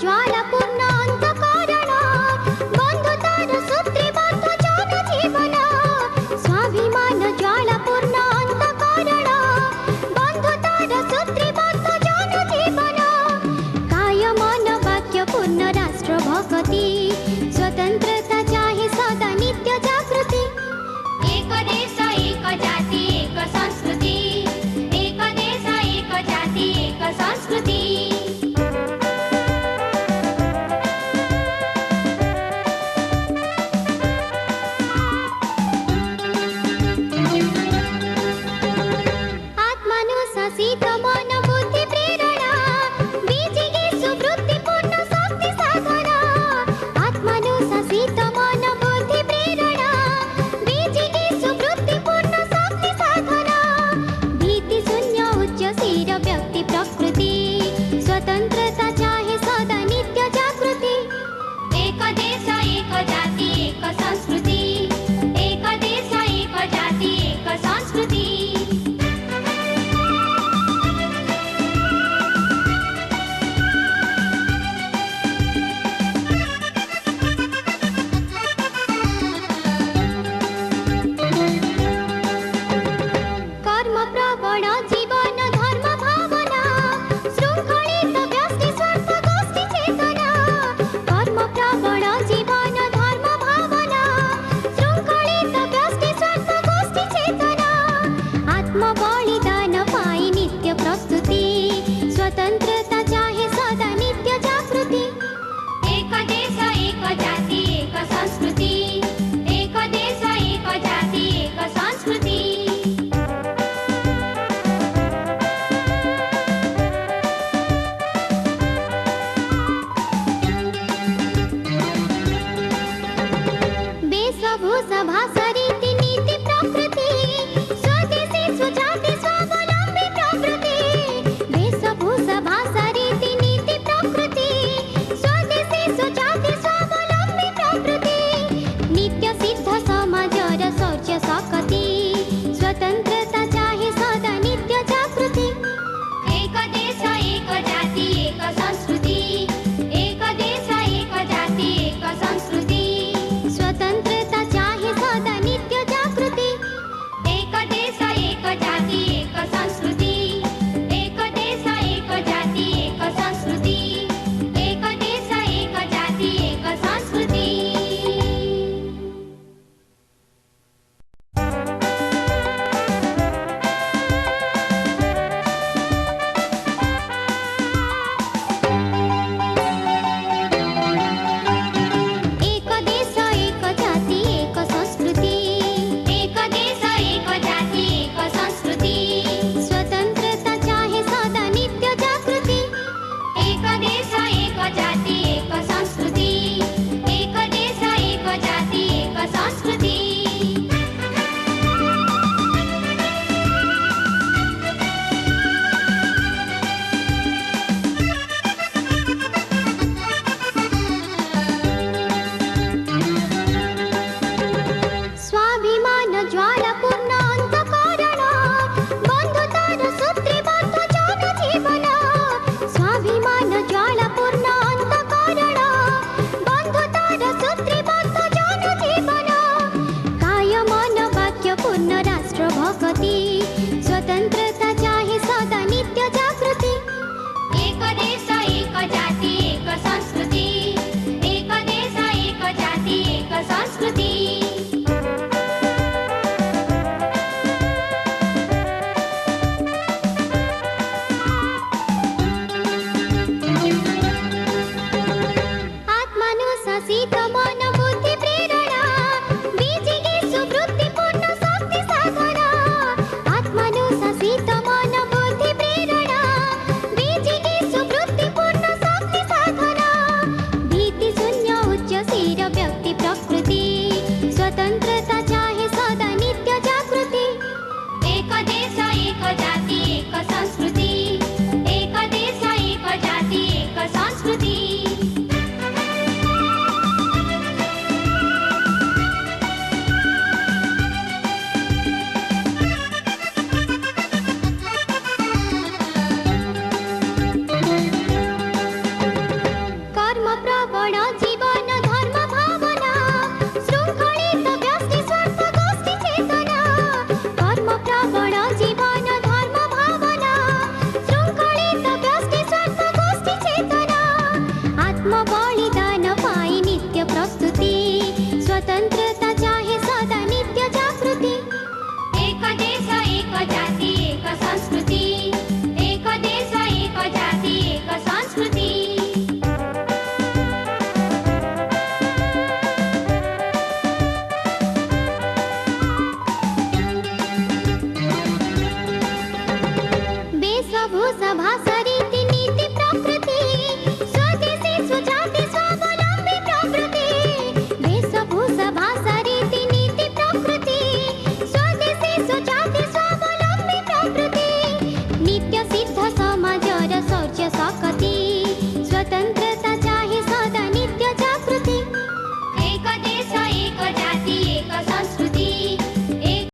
ज्वाला पूर्ण अंतःकरण बंधुतार सूत्रीबद्ध जनजीवन स्वाभिमान ज्वाला पूर्ण अंतःकरण बंधुतार सूत्रीबद्ध जनजीवन काय मन वाक्य पूर्ण राष्ट्र भक्ति स्वतंत्रता चाहे सदा नित्य जागृति एक देश एक जाति एक संस्कृति एक देश एक जाति एक संस्कृति आत्मानुशासित मन बुद्धि प्रेरणा बीजिगे सुवृत्ति पूर्ण शक्ति साधना आत्म बलिदान पाई नित्य प्रस्तुति स्वतंत्रता चाहे सदा नित्य जागृति एक देश एक जाति एक संस्कृति एक देश एक जाति एक संस्कृति वेशभूषा भाषा रीति नीति प्रकृति स्वदेशी स्वजाति स्वावलंबी प्रकृति वेशभूषा भाषा रीति नीति प्रकृति स्वदेशी स्वजाति स्वावलंबी प्रकृति नित्य सिद्ध